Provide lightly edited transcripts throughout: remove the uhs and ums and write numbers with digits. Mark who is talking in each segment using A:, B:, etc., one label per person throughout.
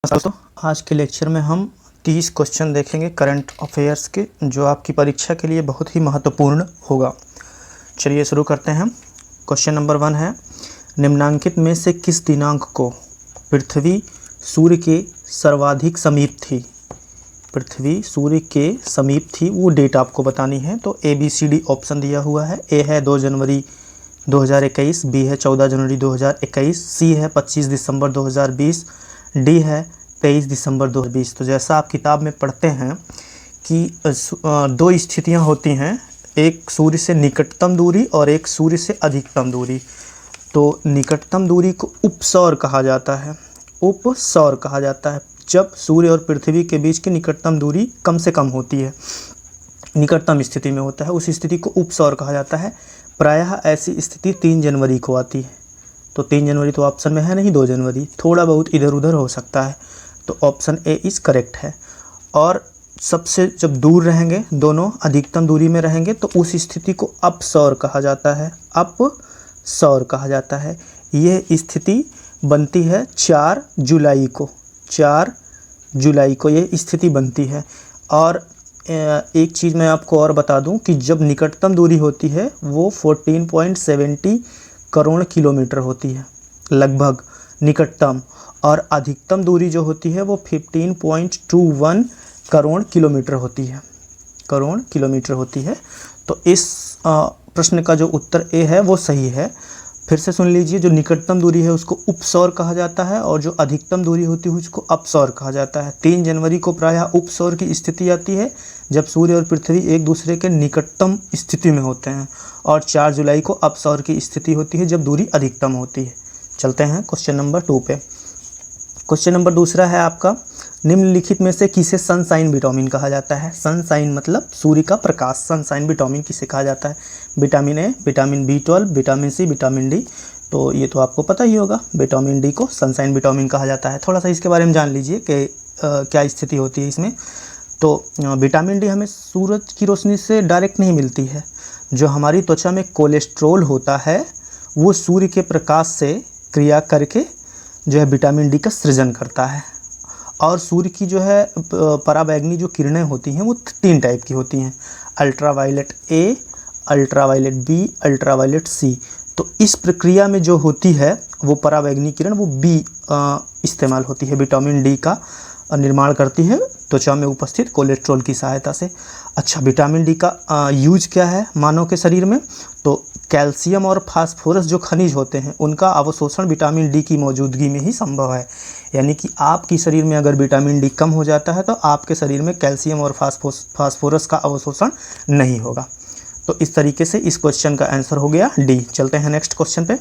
A: दोस्तों, आज के लेक्चर में हम 30 क्वेश्चन देखेंगे करंट अफेयर्स के, जो आपकी परीक्षा के लिए बहुत ही महत्वपूर्ण होगा। चलिए शुरू करते हैं। क्वेश्चन नंबर 1 है, निम्नांकित में से किस दिनांक को पृथ्वी सूर्य के सर्वाधिक समीप थी? पृथ्वी सूर्य के समीप थी, वो डेट आपको बतानी है। तो ABCD ऑप्शन दिया हुआ है। ए है 2 जनवरी 2021, बी है 14 जनवरी 2021, सी है 25 दिसंबर 2020, डी है 23 दिसंबर 2020। तो जैसा आप किताब में पढ़ते हैं कि दो स्थितियां होती हैं, एक सूर्य से निकटतम दूरी और एक सूर्य से अधिकतम दूरी। तो निकटतम दूरी को उपसौर कहा जाता है। उपसौर कहा जाता है जब सूर्य और पृथ्वी के बीच की निकटतम दूरी कम से कम होती है, निकटतम स्थिति में होता है, उस स्थिति को उपसौर कहा जाता है। प्रायः ऐसी स्थिति 3 जनवरी को आती है। तो 3 जनवरी तो ऑप्शन में है नहीं, 2 जनवरी, थोड़ा बहुत इधर उधर हो सकता है। तो ऑप्शन ए इज़ करेक्ट है। और सबसे जब दूर रहेंगे, दोनों अधिकतम दूरी में रहेंगे, तो उस स्थिति को अपसौर कहा जाता है। अपसौर कहा जाता है। यह स्थिति बनती है 4 जुलाई को। 4 जुलाई को ये स्थिति बनती है। और एक चीज़ मैं आपको और बता दूं कि जब निकटतम दूरी होती है वो 14.70 करोड़ किलोमीटर होती है लगभग निकटतम, और अधिकतम दूरी जो होती है वो 15.21 करोड़ किलोमीटर होती है। करोड़ किलोमीटर होती है। तो इस प्रश्न का जो उत्तर ए है वो सही है। फिर से सुन लीजिए, जो निकटतम दूरी है उसको उपसौर कहा जाता है और जो अधिकतम दूरी होती है उसको अपसौर कहा जाता है। 3 जनवरी को प्रायः उपसौर की स्थिति आती है जब सूर्य और पृथ्वी एक दूसरे के निकटतम स्थिति में होते हैं, और 4 जुलाई को अपसौर की स्थिति होती है जब दूरी अधिकतम होती है। चलते हैं क्वेश्चन नंबर 2 पे। क्वेश्चन नंबर 2 है आपका, निम्नलिखित में से किसे सनसाइन विटामिन कहा जाता है? सनसाइन मतलब सूर्य का प्रकाश। सनसाइन विटामिन किसे कहा जाता है? Vitamin A, vitamin B12, vitamin C, vitamin D. तो ये तो आपको पता ही होगा, विटामिन डी को सनसाइन विटामिन कहा जाता है। थोड़ा सा इसके बारे में जान लीजिए कि क्या स्थिति होती है इसमें। तो विटामिन डी हमें सूरज की रोशनी से डायरेक्ट नहीं मिलती है। जो हमारी त्वचा में कोलेस्ट्रॉल होता है वो सूर्य के प्रकाश से क्रिया करके जो है विटामिन डी का सृजन करता है। और सूर्य की जो है पराबैंगनी जो किरणें होती हैं वो 3 टाइप की होती हैं, ultraviolet A, ultraviolet B, ultraviolet C. तो इस प्रक्रिया में जो होती है वो पराबैंगनी किरण वो बी इस्तेमाल होती है, विटामिन डी का निर्माण करती है त्वचा में उपस्थित कोलेस्ट्रॉल की सहायता से। अच्छा, विटामिन डी का यूज क्या है मानव के शरीर में? तो कैल्शियम और फास्फोरस जो खनिज होते हैं उनका अवशोषण विटामिन डी की मौजूदगी में ही संभव है। यानी कि आपकी शरीर में अगर विटामिन डी कम हो जाता है तो आपके शरीर में कैल्शियम और फास्फोरस का अवशोषण नहीं होगा। तो इस तरीके से इस क्वेश्चन का आंसर हो गया डी। चलते हैं नेक्स्ट क्वेश्चन पे।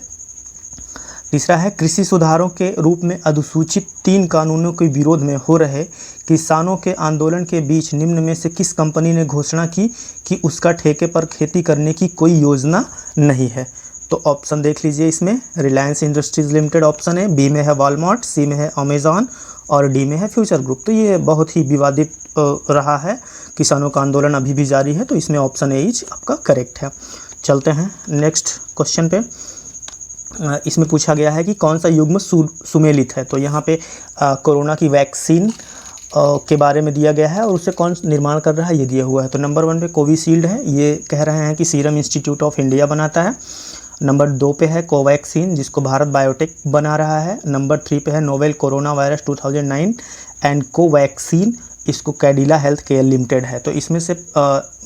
A: तीसरा है, कृषि सुधारों के रूप में अधिसूचित 3 कानूनों के विरोध में हो रहे किसानों के आंदोलन के बीच निम्न में से किस कंपनी ने घोषणा की कि उसका ठेके पर खेती करने की कोई योजना नहीं है? तो ऑप्शन देख लीजिए इसमें, रिलायंस इंडस्ट्रीज लिमिटेड ऑप्शन है, बी में है वॉलमार्ट, सी में है अमेजॉन और डी में है फ्यूचर ग्रुप। तो ये बहुत ही विवादित रहा है, किसानों का आंदोलन अभी भी जारी है, तो इसमें ऑप्शन ए इज आपका करेक्ट है। चलते हैं नेक्स्ट क्वेश्चन पे। इसमें पूछा गया है कि कौन सा युग्म सुमेलित है? तो यहाँ पे कोरोना की वैक्सीन के बारे में दिया गया है और उसे कौन निर्माण कर रहा है ये दिया हुआ है। तो नंबर 1 पे कोविशील्ड है, ये कह रहे हैं कि सीरम इंस्टीट्यूट ऑफ इंडिया बनाता है। नंबर 2 पे है कोवैक्सीन, जिसको भारत बायोटेक बना रहा है। नंबर 3 पे है novel corona virus 2009 and Covaxin, इसको कैडिला हेल्थ केयर लिमिटेड है। तो इसमें से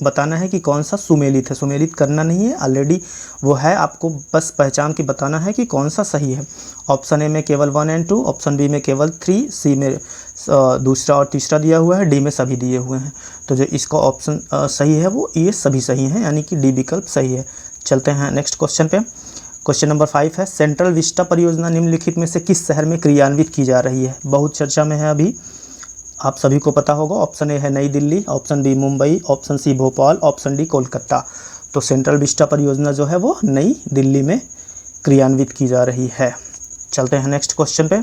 A: बताना है कि कौन सा सुमेलित है। सुमेलित करना नहीं है, ऑलरेडी वो है, आपको बस पहचान के बताना है कि कौन सा सही है। ऑप्शन ए में केवल 1 और 2, ऑप्शन बी में केवल 3, सी में दूसरा और तीसरा दिया हुआ है, डी में सभी दिए हुए हैं। तो जो इसका ऑप्शन सही है वो ये सभी सही हैं, यानी कि डी विकल्प सही है। चलते हैं नेक्स्ट क्वेश्चन पे। क्वेश्चन नंबर 5 है, सेंट्रल विस्टा परियोजना निम्नलिखित में से किस शहर में क्रियान्वित की जा रही है? बहुत चर्चा में है अभी, आप सभी को पता होगा। ऑप्शन ए है New Delhi, option B Mumbai, option C Bhopal, option D Kolkata. तो सेंट्रल विस्टा परियोजना जो है वो नई दिल्ली में क्रियान्वित की जा रही है। चलते हैं नेक्स्ट क्वेश्चन पे।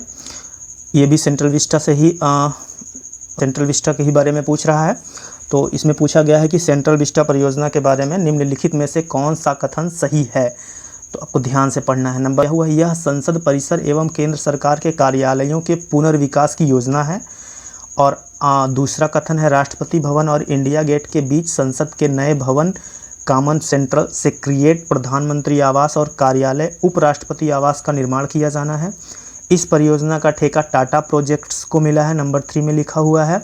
A: ये भी सेंट्रल विस्टा के ही बारे में पूछ रहा है। तो इसमें पूछा गया है कि सेंट्रल विस्टा परियोजना के बारे में निम्नलिखित में से कौन सा कथन सही है? तो आपको ध्यान से पढ़ना है। नंबर हुआ, यह संसद परिसर एवं केंद्र सरकार के कार्यालयों के पुनर्विकास की योजना है। और दूसरा कथन है, राष्ट्रपति भवन और इंडिया गेट के बीच संसद के नए भवन कॉमन सेंट्रल सेक्रेटेरिएट, प्रधानमंत्री आवास और कार्यालय, उपराष्ट्रपति आवास का निर्माण किया जाना है। इस परियोजना का ठेका टाटा प्रोजेक्ट्स को मिला है, नंबर 3 में लिखा हुआ है।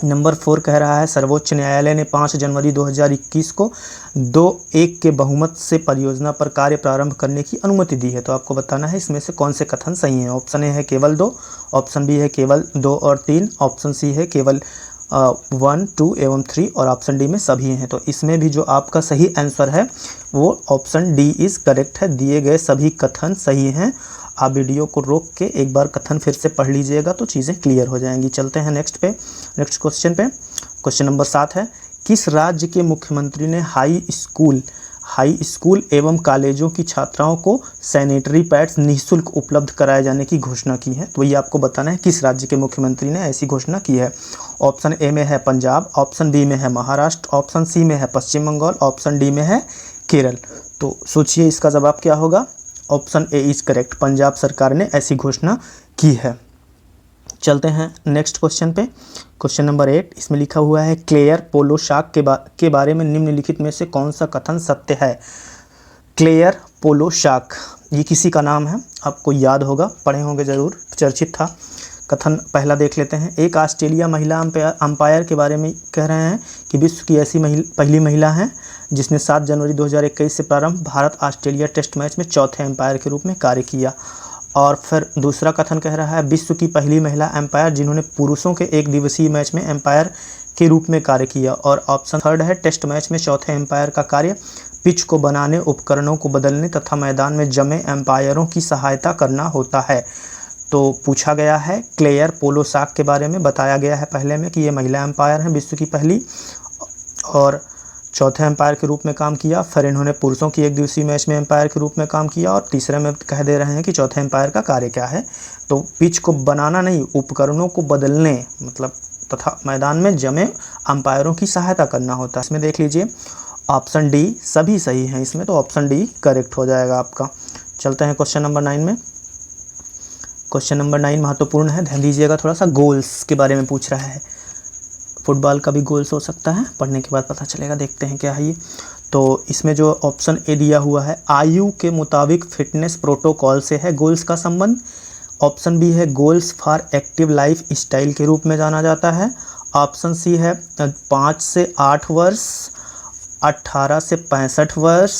A: नंबर 4 कह रहा है, सर्वोच्च न्यायालय ने 5 जनवरी 2021 को 2-1 के बहुमत से परियोजना पर कार्य प्रारंभ करने की अनुमति दी है। तो आपको बताना है इसमें से कौन से कथन सही हैं। ऑप्शन ए है केवल 2, ऑप्शन बी है केवल 2 और 3, ऑप्शन सी है केवल 1, 2 एवं 3 और ऑप्शन डी में सभी हैं। तो इसमें भी जो आपका सही आंसर है वो ऑप्शन डी इज़ करेक्ट है। दिए गए सभी कथन सही हैं। आप वीडियो को रोक के एक बार कथन फिर से पढ़ लीजिएगा तो चीज़ें क्लियर हो जाएंगी। चलते हैं नेक्स्ट क्वेश्चन पे। क्वेश्चन नंबर 7 है, किस राज्य के मुख्यमंत्री ने हाई स्कूल एवं कॉलेजों की छात्राओं को सैनिटरी पैड्स निःशुल्क उपलब्ध कराए जाने की घोषणा की है? तो ये आपको बताना है किस राज्य के मुख्यमंत्री ने ऐसी घोषणा की है। ऑप्शन ए में है पंजाब, ऑप्शन बी में है महाराष्ट्र, ऑप्शन सी में है पश्चिम बंगाल, ऑप्शन डी में है केरल। तो सोचिए इसका जवाब क्या होगा। Option A is correct, Punjab सरकार ने ऐसी घोषणा की है। चलते हैं नेक्स्ट क्वेश्चन पे। क्वेश्चन नंबर 8, इसमें लिखा हुआ है, क्लेयर पोलोशाक के बारे में निम्नलिखित में से कौन सा कथन सत्य है? क्लेयर पोलोशाक ये किसी का नाम है, आपको याद होगा, पढ़े होंगे ज़रूर, चर्चित था। कथन पहला देख लेते हैं। एक ऑस्ट्रेलिया महिला अंपायर के बारे में कह रहे हैं कि विश्व की ऐसी पहली महिला हैं जिसने 7 जनवरी 2021 से प्रारंभ भारत ऑस्ट्रेलिया टेस्ट मैच में चौथे अंपायर के रूप में कार्य किया। और फिर दूसरा कथन कह रहा है, विश्व की पहली महिला अंपायर जिन्होंने पुरुषों के एक दिवसीय मैच में अंपायर के रूप में कार्य किया। और ऑप्शन थर्ड है, टेस्ट मैच में चौथे अंपायर का कार्य पिच को बनाने, उपकरणों को बदलने तथा मैदान में जमे अंपायरों की सहायता करना होता है। तो पूछा गया है क्लेयर पोलोशाक के बारे में, बताया गया है पहले में कि ये महिला अंपायर हैं विश्व की पहली और चौथे अंपायर के रूप में काम किया। फिर इन्होंने पुरुषों की एक दिवसीय मैच में अंपायर के रूप में काम किया और तीसरे में कह दे रहे हैं कि चौथे अंपायर का कार्य क्या है। तो पिच को बनाना नहीं, उपकरणों को बदलने मतलब तथा मैदान में जमे अंपायरों की सहायता करना होता है। इसमें देख लीजिए ऑप्शन डी सभी सही हैं इसमें, तो ऑप्शन डी करेक्ट हो जाएगा आपका। चलते हैं क्वेश्चन नंबर 9 में। क्वेश्चन नंबर 9 महत्वपूर्ण है, ध्यान दीजिएगा। थोड़ा सा गोल्स के बारे में पूछ रहा है। फुटबॉल का भी गोल्स हो सकता है, पढ़ने के बाद पता चलेगा। देखते हैं क्या है ये। तो इसमें जो ऑप्शन ए दिया हुआ है, आयु के मुताबिक फिटनेस प्रोटोकॉल से है गोल्स का संबंध। ऑप्शन बी है, goals for active life style के रूप में जाना जाता है। ऑप्शन सी है 5 से 8 वर्ष, 18 से 65 वर्ष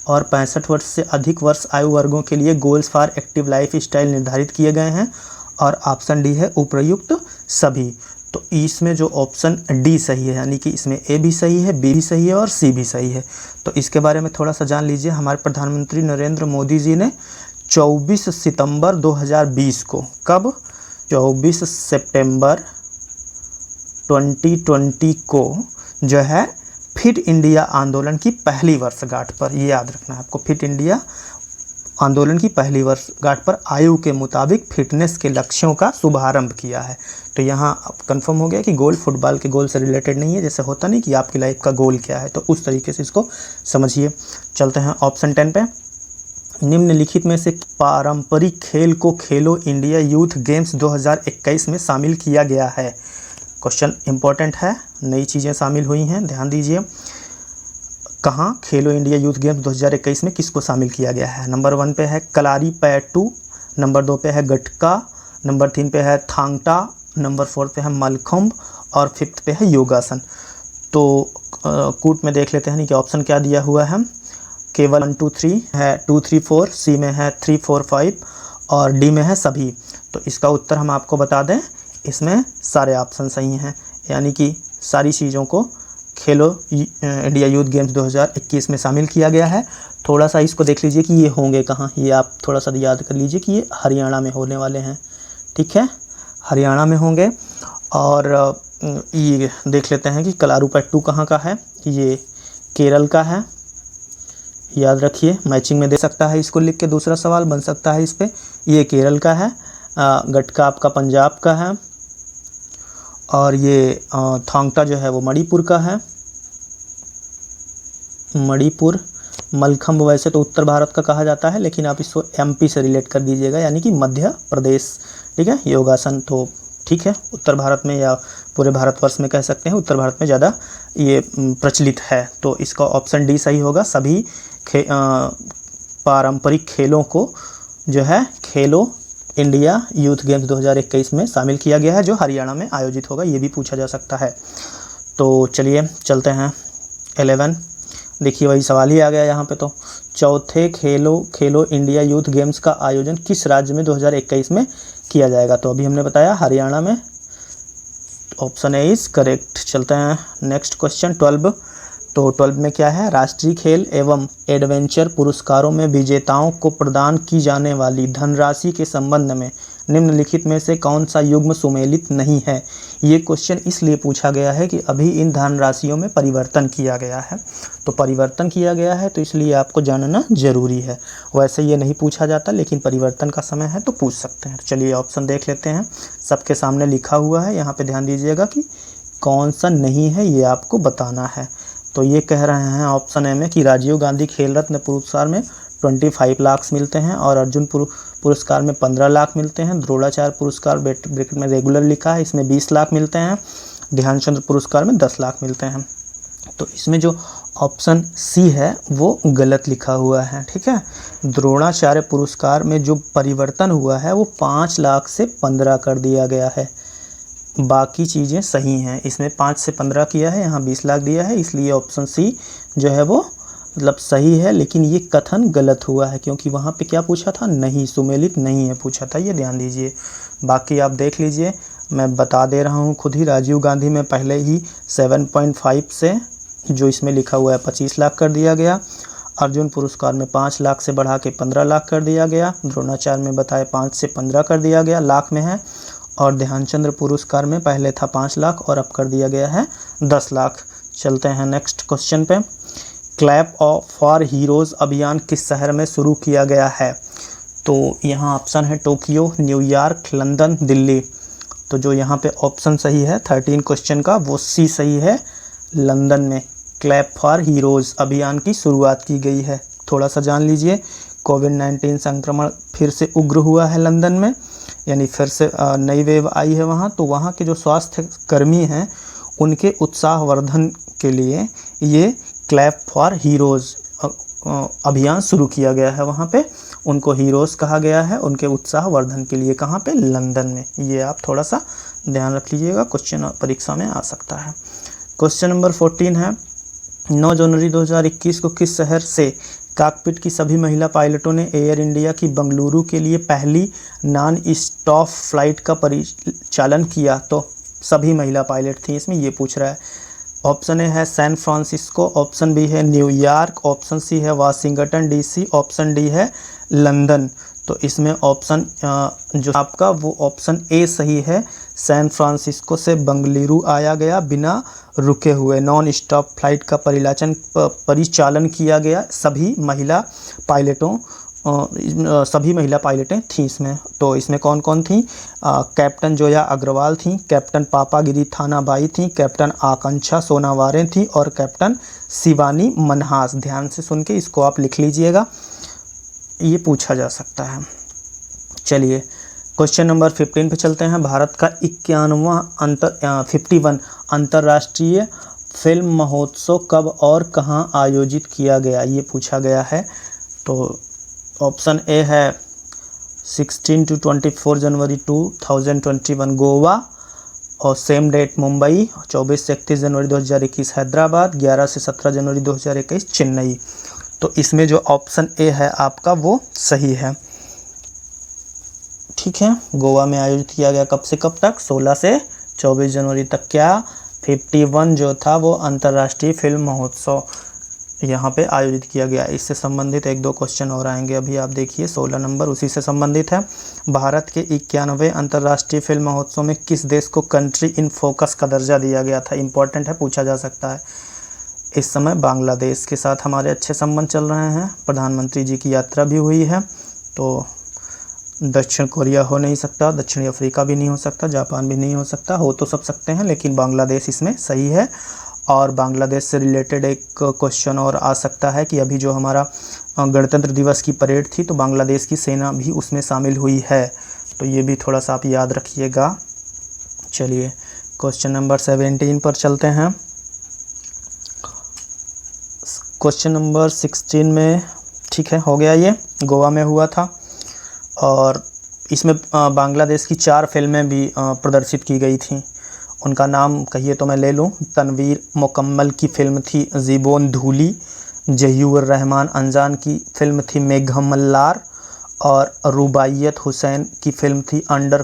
A: और 65 वर्ष से अधिक वर्ष आयु वर्गों के लिए goals for active life style निर्धारित किए गए हैं। और ऑप्शन डी है उपयुक्त सभी। तो इसमें जो ऑप्शन डी सही है, यानी कि इसमें ए भी सही है, बी भी सही है और सी भी सही है। तो इसके बारे में थोड़ा सा जान लीजिए। हमारे प्रधानमंत्री नरेंद्र मोदी जी ने 24 सितंबर 2020 को, कब 24 सितंबर 2020 को जो है फिट इंडिया आंदोलन की पहली वर्षगांठ पर, ये याद रखना है आपको, फिट इंडिया आंदोलन की पहली वर्षगांठ पर आयु के मुताबिक फिटनेस के लक्ष्यों का शुभारंभ किया है। तो यहाँ कंफर्म हो गया कि गोल फुटबॉल के गोल से रिलेटेड नहीं है। जैसे होता नहीं कि आपकी लाइफ का गोल क्या है, तो उस तरीके से इसको समझिए। चलते हैं ऑप्शन 10 पे। निम्नलिखित में से पारंपरिक खेल को खेलो इंडिया यूथ गेम्स 2021 में शामिल किया गया है। क्वेश्चन इंपॉर्टेंट है, नई चीज़ें शामिल हुई हैं, ध्यान दीजिए। कहाँ खेलो इंडिया यूथ गेम्स 2021 में किसको शामिल किया गया है? नंबर 1 पे है कलारी पैटू, नंबर 2 पे है गटका, नंबर 3 पे है थांगटा, नंबर 4 पे है मलखम्ब और 5th पे है योगासन। तो कूट में देख लेते हैं कि ऑप्शन क्या दिया हुआ है। केवल 1 2 3 है, 2 3 4, सी में है 3 4 5 और डी में है सभी। तो इसका उत्तर हम आपको बता दें, इसमें सारे ऑप्शन सही हैं, यानी कि सारी चीज़ों को खेलो इंडिया यूथ गेम्स 2021 में शामिल किया गया है। थोड़ा सा इसको देख लीजिए कि ये होंगे कहाँ, ये आप थोड़ा सा याद कर लीजिए कि ये हरियाणा में होने वाले हैं। ठीक है, हरियाणा में होंगे। और ये देख लेते हैं कि कलारूपट्टू कहाँ का है, ये केरल का है, याद रखिए। मैचिंग में दे सकता है इसको लिख के, दूसरा सवाल बन सकता है इस पर। ये केरल का है, गटका आपका पंजाब का है और ये थांगटा जो है वो मणिपुर का है, मणिपुर। मलखम्ब वैसे तो उत्तर भारत का कहा जाता है, लेकिन आप इसको एमपी से रिलेट कर दीजिएगा, यानी कि मध्य प्रदेश। ठीक है, योगासन तो ठीक है, उत्तर भारत में या पूरे भारतवर्ष में कह सकते हैं, उत्तर भारत में ज़्यादा ये प्रचलित है। तो इसका ऑप्शन डी सही होगा। सभी पारंपरिक खेलों को जो है खेलो इंडिया यूथ गेम्स 2021 में शामिल किया गया है, जो हरियाणा में आयोजित होगा। ये भी पूछा जा सकता है। तो चलिए चलते हैं 11। देखिए वही सवाल ही आ गया यहाँ पे। तो चौथे खेलो इंडिया यूथ गेम्स का आयोजन किस राज्य में 2021 में किया जाएगा? तो अभी हमने बताया हरियाणा में। Option A is correct. चलते हैं नेक्स्ट क्वेश्चन 12। तो 12 में क्या है? राष्ट्रीय खेल एवं एडवेंचर पुरस्कारों में विजेताओं को प्रदान की जाने वाली धनराशि के संबंध में निम्नलिखित में से कौन सा युग्म सुमेलित नहीं है? ये क्वेश्चन इसलिए पूछा गया है कि अभी इन धनराशियों में परिवर्तन किया गया है। तो परिवर्तन किया गया है तो इसलिए आपको जानना जरूरी है। वैसे ये नहीं पूछा जाता, लेकिन परिवर्तन का समय है तो पूछ सकते हैं। चलिए ऑप्शन देख लेते हैं। सबके सामने लिखा हुआ है, यहाँ पे ध्यान दीजिएगा कि कौन सा नहीं है, ये आपको बताना है। तो ये कह रहे हैं ऑप्शन ए में कि राजीव गांधी खेल रत्न पुरस्कार में 25 लाख मिलते हैं और अर्जुन पुरस्कार में 15 लाख मिलते हैं। द्रोणाचार्य पुरस्कार ब्रैकेट में रेगुलर लिखा है, इसमें 20 लाख मिलते हैं। ध्यानचंद्र पुरस्कार में 10 लाख मिलते हैं। तो इसमें जो ऑप्शन सी है वो गलत लिखा हुआ है। ठीक है, द्रोणाचार्य पुरस्कार में जो परिवर्तन हुआ है वो 5 लाख से 15 कर दिया गया है। बाकी चीज़ें सही हैं। इसमें 5 से 15 किया है, यहाँ 20 लाख दिया है, इसलिए ऑप्शन सी जो है वो मतलब सही है। लेकिन ये कथन गलत हुआ है, क्योंकि वहाँ पे क्या पूछा था? नहीं, सुमेलित नहीं है पूछा था। ये ध्यान दीजिए। बाकी आप देख लीजिए, मैं बता दे रहा हूँ खुद ही। राजीव गांधी में पहले ही 7.5 से जो इसमें लिखा हुआ है 25 लाख कर दिया गया। अर्जुन पुरस्कार में 5 लाख से बढ़ा के 15 लाख कर दिया गया। द्रोणाचार्य में बताए 5 से 15 कर दिया गया, लाख में है। और ध्यानचंद्र पुरस्कार में पहले था 5 लाख और अब कर दिया गया है 10 लाख। चलते हैं नेक्स्ट क्वेश्चन पे। क्लैप फॉर हीरोज़ अभियान किस शहर में शुरू किया गया है? तो यहाँ ऑप्शन है टोक्यो, न्यूयॉर्क, लंदन, दिल्ली। तो जो यहाँ पे ऑप्शन सही है 13 क्वेश्चन का, वो सी सही है। लंदन में क्लैप फॉर हीरोज़ अभियान की शुरुआत की गई है। थोड़ा सा जान लीजिए, कोविड-19 संक्रमण फिर से उग्र हुआ है लंदन में, यानी फिर से नई वेव आई है वहाँ। तो वहाँ के जो स्वास्थ्य कर्मी हैं उनके उत्साहवर्धन के लिए ये क्लैप फॉर हीरोज़ अभियान शुरू किया गया है। वहाँ पे उनको हीरोज़ कहा गया है उनके उत्साहवर्धन के लिए। कहाँ पे? लंदन में। ये आप थोड़ा सा ध्यान रख लीजिएगा, क्वेश्चन परीक्षा में आ सकता है। क्वेश्चन नंबर 14 है, 9 जनवरी 2021 को किस शहर से कॉकपिट की सभी महिला पायलटों ने एयर इंडिया की बेंगलुरु के लिए पहली नॉन स्टॉप फ्लाइट का परिचालन किया? तो सभी महिला पायलट थी इसमें, ये पूछ रहा है। ऑप्शन ए है सैन फ्रांसिस्को, ऑप्शन बी है न्यूयॉर्क, ऑप्शन सी है वाशिंगटन डीसी, ऑप्शन डी है लंदन। तो इसमें ऑप्शन जो आपका वो ऑप्शन ए सही है। सैन फ्रांसिस्को से बेंगलुरु आया गया बिना रुके हुए, नॉन स्टॉप फ्लाइट का परिचालन किया गया। सभी महिला पायलटें थीं इसमें। तो इसमें कौन कौन थीं? कैप्टन जोया अग्रवाल थीं, कैप्टन पापागिरी थानाबाई थीं, कैप्टन आकांक्षा सोनावारे थीं और कैप्टन शिवानी मनहास। ध्यान से सुन के इसको आप लिख लीजिएगा, ये पूछा जा सकता है। चलिए क्वेश्चन नंबर 15 पे चलते हैं। भारत का 51 अंतर्राष्ट्रीय फिल्म महोत्सव कब और कहाँ आयोजित किया गया? ये पूछा गया है। तो ऑप्शन ए है 16 to 24 जनवरी 2021 गोवा, और सेम डेट मुंबई। 24 से 31 जनवरी 2021 हैदराबाद, 11 से 17 जनवरी 2021 चेन्नई। तो इसमें जो ऑप्शन ए है आपका वो सही है। ठीक है, गोवा में आयोजित किया गया। कब से कब तक? 16 से 24 जनवरी तक। क्या 51 जो था वो अंतर्राष्ट्रीय फिल्म महोत्सव यहाँ पे आयोजित किया गया। इससे संबंधित 1-2 क्वेश्चन और आएंगे। अभी आप देखिए 16 नंबर उसी से संबंधित है। भारत के 91वें अंतर्राष्ट्रीय फिल्म महोत्सव में किस देश को कंट्री इन फोकस का दर्जा दिया गया था? इंपॉर्टेंट है, पूछा जा सकता है। इस समय बांग्लादेश के साथ हमारे अच्छे संबंध चल रहे हैं, प्रधानमंत्री जी की यात्रा भी हुई है। तो दक्षिण कोरिया हो नहीं सकता, दक्षिणी अफ्रीका भी नहीं हो सकता, जापान भी नहीं हो सकता। हो तो सब सकते हैं, लेकिन बांग्लादेश इसमें सही है। और बांग्लादेश से रिलेटेड एक क्वेश्चन और आ सकता है कि अभी जो हमारा गणतंत्र दिवस की परेड थी तो बांग्लादेश की सेना भी उसमें शामिल हुई है, तो ये भी थोड़ा सा आप याद रखिएगा। चलिए क्वेश्चन नंबर 17 पर चलते हैं। क्वेश्चन नंबर 16 में, ठीक है, हो गया, ये गोवा में हुआ था और इसमें बांग्लादेश की 4 फिल्में भी प्रदर्शित की गई थी। उनका नाम कहिए तो मैं ले लूँ। तनवीर मुकम्मल की फ़िल्म थी ज़िबोन धूली, जहीउर रहमान अनजान की फ़िल्म थी मेघम मल्लार और रुबाइयत हुसैन की फ़िल्म थी अंडर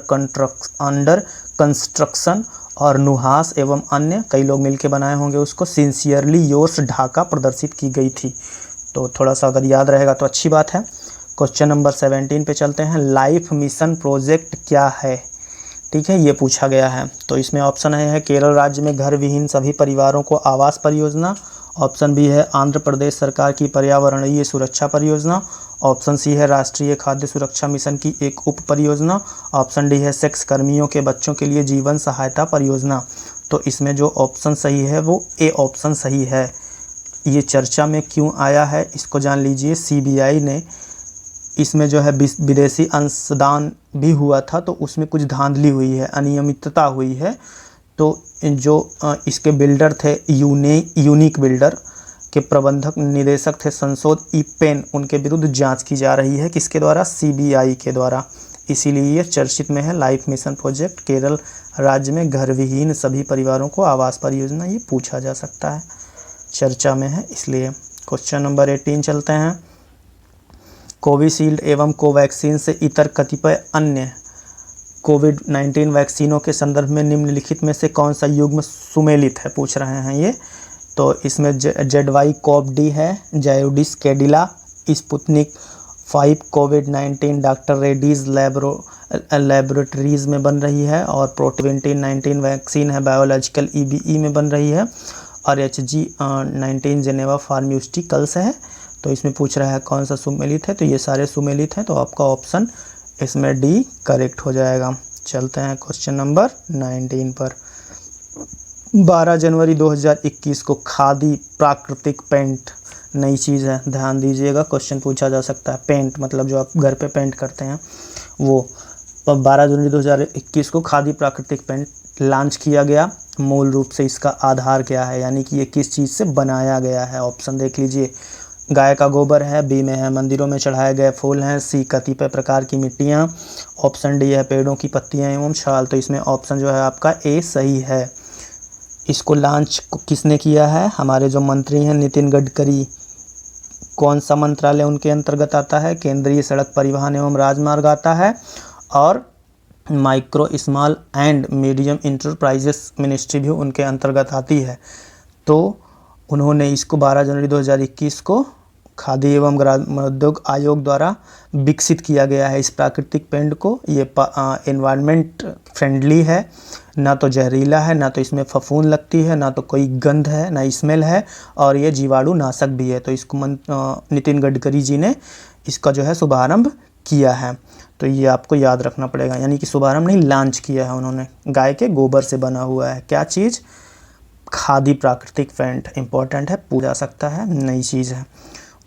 A: कंस्ट्रक्शन और नुहास एवं अन्य, कई लोग मिलके बनाए होंगे उसको, सिंसियरली योर्स ढाका प्रदर्शित की गई थी। तो थोड़ा सा अगर याद रहेगा तो अच्छी बात है। क्वेश्चन नंबर 17 पे चलते हैं। लाइफ मिशन प्रोजेक्ट क्या है, ठीक है, ये पूछा गया है। तो इसमें ऑप्शन है केरल राज्य में घर विहीन सभी परिवारों को आवास परियोजना, ऑप्शन बी है आंध्र प्रदेश सरकार की पर्यावरणीय सुरक्षा परियोजना, ऑप्शन सी है राष्ट्रीय खाद्य सुरक्षा मिशन की एक उप परियोजना, ऑप्शन डी है सेक्स कर्मियों के बच्चों के लिए जीवन सहायता परियोजना। तो इसमें जो ऑप्शन सही है वो ए ऑप्शन सही है। ये चर्चा में क्यों आया है इसको जान लीजिए। सीबीआई ने इसमें जो है विदेशी अंशदान भी हुआ था, तो उसमें कुछ धांधली हुई है, अनियमितता हुई है। तो जो इसके बिल्डर थे यूनिक बिल्डर के प्रबंधक निदेशक थे संसोद ई पेन, उनके विरुद्ध जांच की जा रही है, किसके द्वारा, सीबीआई के द्वारा। इसीलिए ये चर्चित में है। लाइफ मिशन प्रोजेक्ट केरल राज्य में घर विहीन सभी परिवारों को आवास परियोजना, ये पूछा जा सकता है, चर्चा में है इसलिए। क्वेश्चन नंबर 18 चलते हैं। कोविशील्ड एवं कोवैक्सीन से इतर कतिपय अन्य कोविड-19 वैक्सीनों के संदर्भ में निम्नलिखित में से कौन सा युग्म सुमेलित है, पूछ रहे हैं ये। तो इसमें ZY-CoV-D है, जायोडिस कैडिला, स्पुतनिक 5 कोविड-19 डॉक्टर रेड्डीज लैबोरेटरीज़ में बन रही है, और प्रोटिवेंटिन-19 वैक्सीन है बायोलॉजिकल EBE में बन रही है, और HG19 जेनेवा फार्मास्यूटिकल्स है। तो इसमें पूछ रहा है कौन सा सुमेलित है, तो ये सारे सुमेलित हैं, तो आपका ऑप्शन इसमें डी करेक्ट हो जाएगा। चलते हैं क्वेश्चन नंबर 19 पर। 12 जनवरी 2021 को खादी प्राकृतिक पेंट, नई चीज़ है, ध्यान दीजिएगा, क्वेश्चन पूछा जा सकता है। पेंट मतलब जो आप घर पे पेंट करते हैं वो, तो 12 जनवरी 2021 को खादी प्राकृतिक पेंट लॉन्च किया गया। मूल रूप से इसका आधार क्या है, यानी कि ये किस चीज़ से बनाया गया है। ऑप्शन देख लीजिए। गाय का गोबर है, बी में है मंदिरों में चढ़ाए गए फूल हैं, सी कतिपय प्रकार की मिट्टियाँ, ऑप्शन डी है पेड़ों की पत्तियाँ एवं छाल। तो इसमें ऑप्शन जो है आपका ए सही है। इसको लॉन्च किसने किया है, हमारे जो मंत्री हैं नितिन गडकरी। कौन सा मंत्रालय उनके अंतर्गत आता है, केंद्रीय सड़क परिवहन एवं राजमार्ग आता है, और micro small and medium enterprises ministry भी उनके अंतर्गत आती है। तो उन्होंने इसको 12 जनवरी 2021 को खादी एवं ग्रामोद्योग आयोग द्वारा विकसित किया गया है इस प्राकृतिक पेंट को। ये एनवायरनमेंट फ्रेंडली है, ना तो जहरीला है, ना तो इसमें फफूंद लगती है, ना तो कोई गंध है, ना स्मेल है, और ये जीवाणु नाशक भी है। तो इसको नितिन गडकरी जी ने इसका जो है शुभारंभ किया है। तो ये आपको याद रखना पड़ेगा, यानी कि शुभारंभ नहीं, लॉन्च किया है उन्होंने। गाय के गोबर से बना हुआ है क्या चीज़, खादी प्राकृतिक पेंट, इंपॉर्टेंट है, पूछा जा सकता है, नई चीज़ है।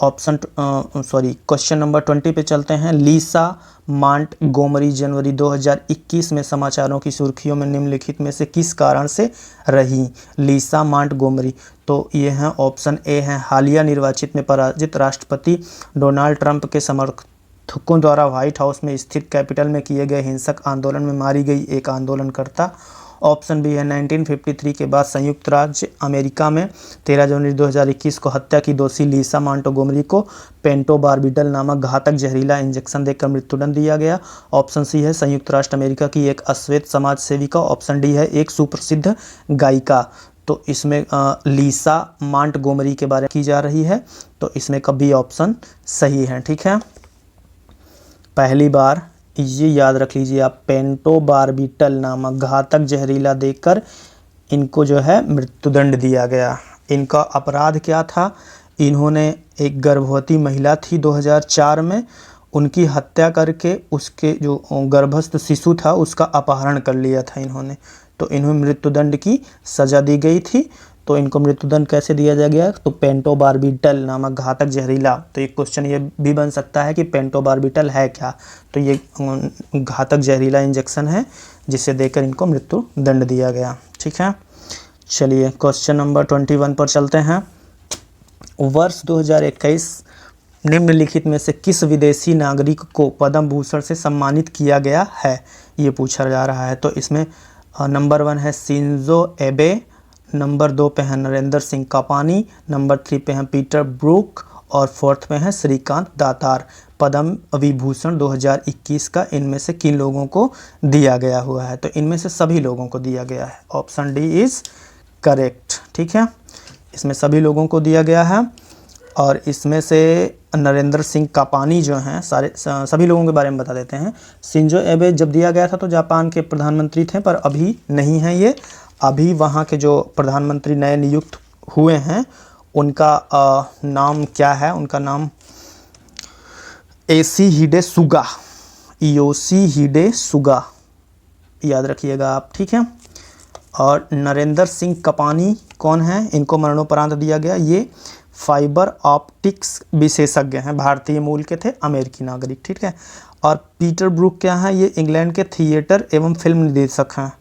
A: क्वेश्चन नंबर 20 पे चलते हैं। लीसा मांटगोमरी जनवरी 2021 में समाचारों की सुर्खियों में निम्नलिखित में से किस कारण से रही। लीसा मांटगोमरी, तो ये हैं ऑप्शन ए हैं हालिया निर्वाचित में पराजित राष्ट्रपति डोनाल्ड ट्रंप के समर्थकों द्वारा व्हाइट हाउस में स्थित कैपिटल में किए गए हिंसक आंदोलन में मारी गई एक आंदोलनकर्ता, ऑप्शन बी है 1953 के बाद संयुक्त राज्य अमेरिका में 13 जनवरी 2021 को हत्या की दोषी लीसा मांटगोमरी को पेंटोबार्बिटल नामक घातक जहरीला इंजेक्शन देकर मृत्युदंड दिया गया, ऑप्शन सी है संयुक्त राष्ट्र अमेरिका की एक अश्वेत समाज सेविका, ऑप्शन डी है एक सुप्रसिद्ध गायिका। तो इसमें लीसा मांटगोमरी के बारे में की जा रही है, तो इसमें कभी ऑप्शन सही है, ठीक है। पहली बार ये याद रख लीजिए आप, पेंटोबार्बिटल नामक घातक जहरीला देकर इनको जो है मृत्युदंड दिया गया। इनका अपराध क्या था, इन्होंने एक गर्भवती महिला थी 2004 में, उनकी हत्या करके उसके जो गर्भस्थ शिशु था उसका अपहरण कर लिया था इन्होंने, तो इन्हें मृत्युदंड की सज़ा दी गई थी। तो इनको मृत्युदंड कैसे दिया गया? तो पेंटोबार्बिटल नामक घातक जहरीला, तो एक क्वेश्चन ये भी बन सकता है कि पेंटोबार्बिटल है क्या? तो ये घातक जहरीला इंजेक्शन है जिसे देकर इनको मृत्यु दंड दिया गया। ठीक है, चलिए क्वेश्चन नंबर 21 पर चलते हैं। वर्ष 2021 निम्नलिखित में से किस विदेशी नागरिक को पद्म भूषण से सम्मानित किया गया है? ये पूछा जा रहा है। तो इसमें नंबर 1 है शिंजो एबे, नंबर 2 पे है नरेंद्र सिंह कापानी, नंबर 3 पे है पीटर ब्रूक और 4th पे है श्रीकांत दातार। पद्म विभूषण 2021 का इनमें से किन लोगों को दिया गया हुआ है? तो इनमें से सभी लोगों को दिया गया है। Option D is correct. ठीक है, इसमें सभी लोगों को दिया गया है और इसमें से नरेंद्र सिंह कापानी जो हैं, सभी लोगों के बारे में बता देते हैं। शिंजो एबे जब दिया गया था तो जापान के प्रधानमंत्री थे, पर अभी नहीं है ये। अभी वहाँ के जो प्रधानमंत्री नए नियुक्त हुए हैं उनका नाम क्या है? उनका नाम योशिहिडे सुगा, योशिहिडे सुगा, याद रखिएगा आप। ठीक है, और नरेंद्र सिंह कापानी कौन है? इनको मरणोपरांत दिया गया। ये फाइबर ऑप्टिक्स विशेषज्ञ हैं, भारतीय मूल के थे, अमेरिकी नागरिक। ठीक है, और पीटर ब्रूक क्या है? ये इंग्लैंड के थिएटर एवं फिल्म निर्देशक हैं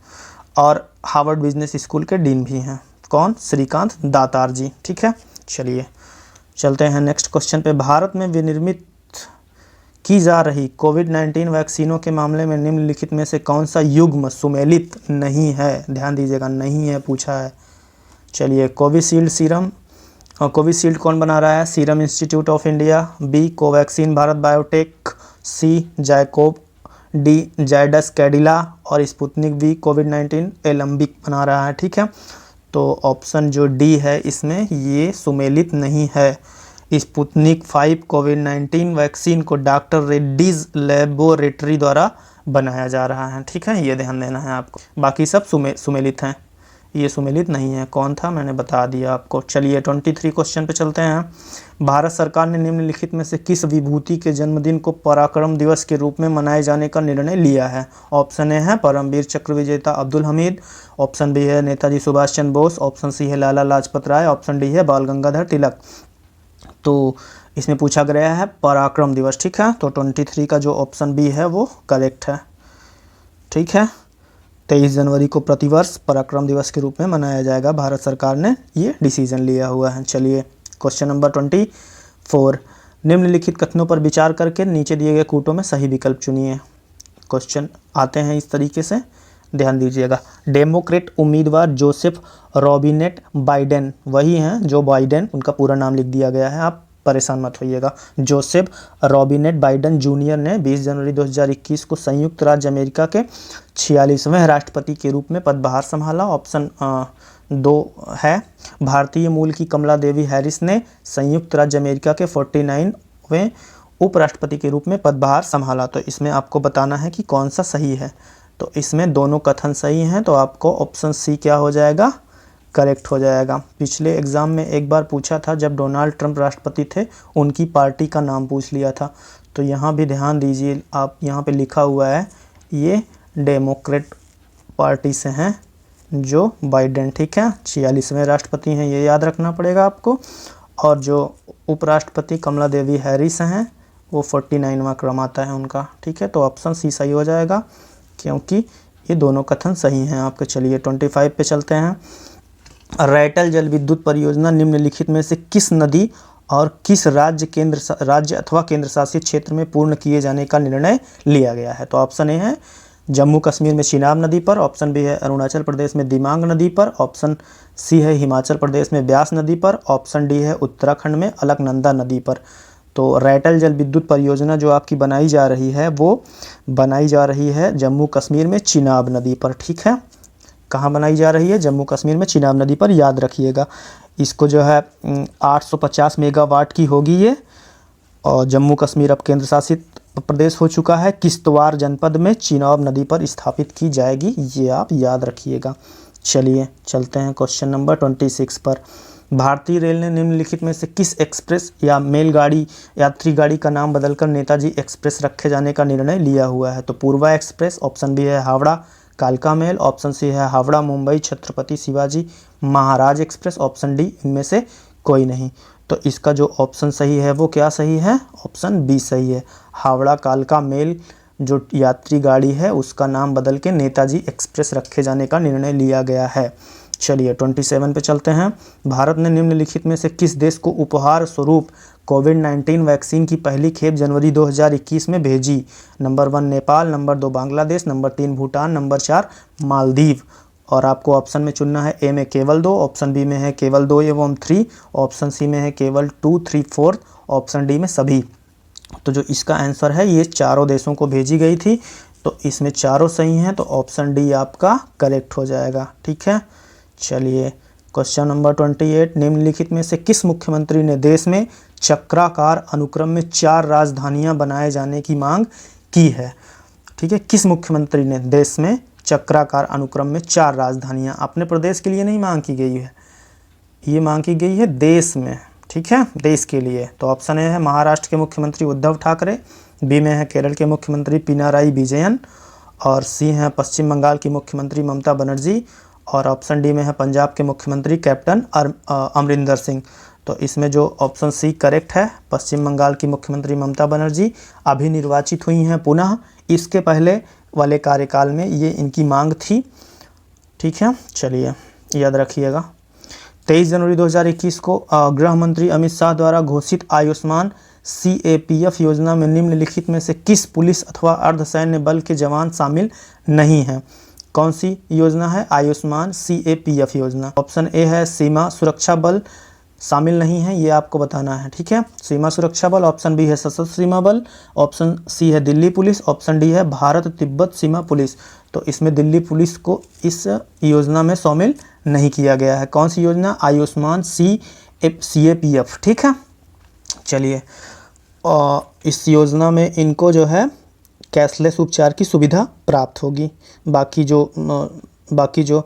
A: और हार्वर्ड बिजनेस स्कूल के डीन भी हैं। कौन? श्रीकांत दातार जी। ठीक है, चलिए चलते हैं नेक्स्ट क्वेश्चन पे। भारत में विनिर्मित की जा रही कोविड-19 वैक्सीनों के मामले में निम्नलिखित में से कौन सा युग्म सुमेलित नहीं है? ध्यान दीजिएगा, नहीं है पूछा है। चलिए, कोविशील्ड सीरम, कोविशील्ड कौन बना रहा है? Serum institute of India. B Covaxin Bharat biotech, C ZyCoV, D Zydus Cadila और स्पुतनिक वी कोविड-19 एलम्बिक बना रहा है। ठीक है, तो ऑप्शन जो डी है इसमें ये सुमेलित नहीं है। स्पुतनिक 5 कोविड-19 वैक्सीन को डॉक्टर रेड्डीज लेबोरेटरी द्वारा बनाया जा रहा है। ठीक है, ये ध्यान देना है आपको। बाकी सब सुमेलित हैं, ये सुमेलित नहीं है। कौन था मैंने बता दिया आपको। चलिए 23 क्वेश्चन पे चलते हैं। भारत सरकार ने निम्नलिखित में से किस विभूति के जन्मदिन को पराक्रम दिवस के रूप में मनाए जाने का निर्णय लिया है? ऑप्शन ए है परमवीर चक्र विजेता अब्दुल हमीद, ऑप्शन बी है नेताजी सुभाष चंद्र बोस, ऑप्शन सी है लाला लाजपत राय, ऑप्शन डी है बाल गंगाधर तिलक। तो इसमें पूछा गया है पराक्रम दिवस। ठीक है, तो 23 का जो ऑप्शन बी है वो करेक्ट है। ठीक है, 23 जनवरी को प्रतिवर्ष पराक्रम दिवस के रूप में मनाया जाएगा। भारत सरकार ने ये डिसीजन लिया हुआ है। चलिए क्वेश्चन नंबर 24। निम्नलिखित कथनों पर विचार करके नीचे दिए गए कूटों में सही विकल्प चुनिए। क्वेश्चन आते हैं इस तरीके से, ध्यान दीजिएगा। डेमोक्रेट उम्मीदवार जोसेफ रॉबिनेट बाइडेन वही हैं जो बाइडेन, उनका पूरा नाम लिख दिया गया है, आप परेशान मत होइएगा। जोसेफ रॉबिनेट बाइडेन जूनियर ने 20 जनवरी 2021 को संयुक्त राज्य अमेरिका के 46वें राष्ट्रपति के रूप में पदभार संभाला। ऑप्शन 2 है। भारतीय मूल की कमला देवी हैरिस ने संयुक्त राज्य अमेरिका के 49वें उपराष्ट्रपति के रूप में पदभार संभाला। तो इसमें आपको बताना है कि कौन सा सही है। तो इसमें दोनों कथन सही हैं, तो आपको ऑप्शन सी क्या हो जाएगा? करेक्ट हो जाएगा। पिछले एग्ज़ाम में एक बार पूछा था, जब डोनाल्ड ट्रंप राष्ट्रपति थे उनकी पार्टी का नाम पूछ लिया था। तो यहाँ भी ध्यान दीजिए, आप यहाँ पे लिखा हुआ है ये डेमोक्रेट पार्टी से हैं जो बाइडेन। ठीक है, 46वें राष्ट्रपति हैं, ये याद रखना पड़ेगा आपको। और जो उपराष्ट्रपति कमला देवी हैरिस हैं वो 49वां क्रम आता है उनका। ठीक है, तो ऑप्शन सी सही हो जाएगा क्योंकि ये दोनों कथन सही हैं आपके। चलिए 25 पे चलते हैं। रैटल जल विद्युत परियोजना निम्नलिखित में से किस नदी और किस राज्य अथवा केंद्र शासित क्षेत्र में पूर्ण किए जाने का निर्णय लिया गया है? तो ऑप्शन ए है जम्मू कश्मीर में चिनाब नदी पर, ऑप्शन बी है अरुणाचल प्रदेश में दिमांग नदी पर, ऑप्शन सी है हिमाचल प्रदेश में ब्यास नदी पर, ऑप्शन डी है उत्तराखंड में अलकनंदा नदी पर। तो रैटल जल विद्युत परियोजना जो आपकी बनाई जा रही है वो बनाई जा रही है जम्मू कश्मीर में चिनाब नदी पर। ठीक है, कहाँ बनाई जा रही है? जम्मू कश्मीर में चिनाब नदी पर, याद रखिएगा। इसको जो है 850 मेगावाट की होगी ये, और जम्मू कश्मीर अब केंद्र शासित प्रदेश हो चुका है। किश्तवाड़ जनपद में चिनाब नदी पर स्थापित की जाएगी, ये आप याद रखिएगा। चलिए चलते हैं क्वेश्चन नंबर 26 पर। भारतीय रेल ने निम्नलिखित में से किस एक्सप्रेस या मेलगाड़ी यात्री गाड़ी का नाम बदलकर नेताजी एक्सप्रेस रखे जाने का निर्णय लिया हुआ है? तो पूर्वा एक्सप्रेस, ऑप्शन बी है हावड़ा कालका मेल, ऑप्शन सी है Howrah Mumbai Chhatrapati Shivaji Maharaj express, option D इनमें से कोई नहीं। तो इसका जो ऑप्शन सही है वो क्या सही है, ऑप्शन बी सही है। हावड़ा कालका मेल जो यात्री गाड़ी है उसका नाम बदल के नेताजी एक्सप्रेस रखे जाने का निर्णय लिया गया है। चलिए 27 पे चलते हैं। भारत ने निम्नलिखित में से किस देश को उपहार स्वरूप कोविड-19 वैक्सीन की पहली खेप जनवरी 2021 में भेजी? Number 1 Nepal, number 2 Bangladesh, number 3 Bhutan, number 4 Maldives. और आपको ऑप्शन में चुनना है ए में केवल 2, ऑप्शन बी में है केवल 2 एवं 3, ऑप्शन सी में है केवल 2, 3, 4, ऑप्शन डी में सभी। तो जो इसका आंसर है ये चारों देशों को भेजी गई थी, तो इसमें चारों सही हैं, तो ऑप्शन डी आपका करेक्ट हो जाएगा। ठीक है, चलिए क्वेश्चन नंबर 28, निम्नलिखित में से किस मुख्यमंत्री ने देश में चक्राकार अनुक्रम में 4 राजधानियां बनाए जाने की मांग की है? ठीक है, किस मुख्यमंत्री ने देश में चक्राकार अनुक्रम में 4 राजधानियां, अपने प्रदेश के लिए नहीं मांग की गई है, ये मांग की गई है देश में। ठीक है, देश के लिए। तो ऑप्शन ए है महाराष्ट्र के मुख्यमंत्री उद्धव ठाकरे, बी में है केरल के मुख्यमंत्री पिनाराई विजयन, और सी है पश्चिम बंगाल की मुख्यमंत्री ममता बनर्जी, और ऑप्शन डी में है पंजाब के मुख्यमंत्री कैप्टन अमरिंदर सिंह। तो इसमें जो ऑप्शन सी करेक्ट है, पश्चिम बंगाल की मुख्यमंत्री ममता बनर्जी अभी निर्वाचित हुई हैं पुनः, इसके पहले वाले कार्यकाल में ये इनकी मांग थी। ठीक है, चलिए याद रखिएगा। 23 जनवरी 2021 को गृह मंत्री अमित शाह द्वारा घोषित आयुष्मान CAPF योजना में निम्नलिखित में से किस पुलिस अथवा अर्धसैन्य बल के जवान शामिल नहीं हैं? कौन सी योजना है? आयुष्मान CAPF योजना। ऑप्शन ए है सीमा सुरक्षा बल शामिल नहीं है, ये आपको बताना है। ठीक है, सीमा सुरक्षा बल। ऑप्शन बी है सशस्त्र सीमा बल, ऑप्शन सी है दिल्ली पुलिस, ऑप्शन डी है भारत तिब्बत सीमा पुलिस। तो इसमें दिल्ली पुलिस को इस योजना में शामिल नहीं किया गया है। कौन सी योजना? आयुष्मान CAPF। ठीक है, चलिए इस योजना में इनको जो है कैशलेस उपचार की सुविधा प्राप्त होगी। बाकी जो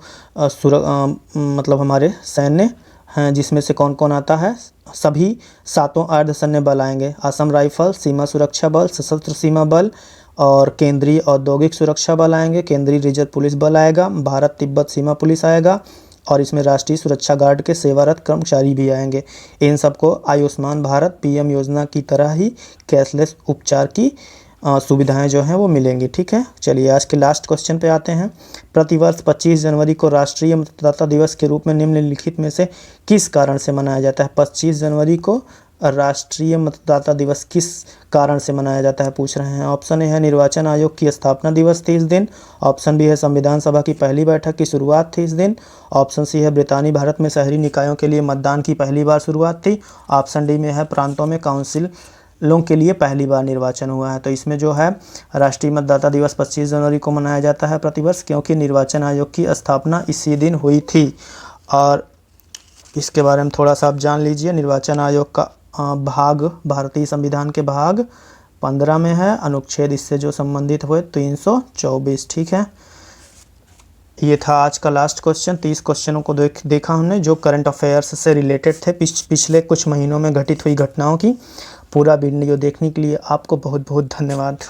A: मतलब हमारे सैन्य हैं जिसमें से कौन कौन आता है, सभी 7 अर्धसैन्य बल आएंगे। असम राइफल, सीमा सुरक्षा बल, सशस्त्र सीमा बल और केंद्रीय औद्योगिक सुरक्षा बल आएंगे, केंद्रीय रिजर्व पुलिस बल आएगा, भारत तिब्बत सीमा पुलिस आएगा, और इसमें राष्ट्रीय सुरक्षा गार्ड के सेवारत कर्मचारी भी आएंगे। इन सबको आयुष्मान भारत PM योजना की तरह ही कैशलेस उपचार की सुविधाएं जो हैं वो मिलेंगी। ठीक है, चलिए आज के लास्ट क्वेश्चन पे आते हैं। प्रतिवर्ष 25 जनवरी को राष्ट्रीय मतदाता दिवस के रूप में निम्नलिखित में से किस कारण से मनाया जाता है? 25 जनवरी को राष्ट्रीय मतदाता दिवस किस कारण से मनाया जाता है पूछ रहे हैं। ऑप्शन ए है निर्वाचन आयोग की स्थापना दिवस थी इस दिन, ऑप्शन बी है संविधान सभा की पहली बैठक की शुरुआत थी इस दिन, ऑप्शन सी है ब्रितानी भारत में शहरी निकायों के लिए मतदान की पहली बार शुरुआत थी, ऑप्शन डी में है प्रांतों में काउंसिलों के लिए पहली बार निर्वाचन हुआ है। तो इसमें जो है राष्ट्रीय मतदाता दिवस 25 जनवरी को मनाया जाता है प्रतिवर्ष, क्योंकि निर्वाचन आयोग की स्थापना इसी दिन हुई थी। और इसके बारे में थोड़ा सा आप जान लीजिए। निर्वाचन आयोग का भाग भारतीय संविधान के भाग 15 में है, अनुच्छेद इससे जो संबंधित हुए 324। ठीक है, ये था आज का लास्ट क्वेश्चन। 30 क्वेश्चनों को देखा हमने जो करंट अफेयर्स से रिलेटेड थे, पिछले कुछ महीनों में घटित हुई घटनाओं की। पूरा वीडियो देखने के लिए आपको बहुत बहुत धन्यवाद।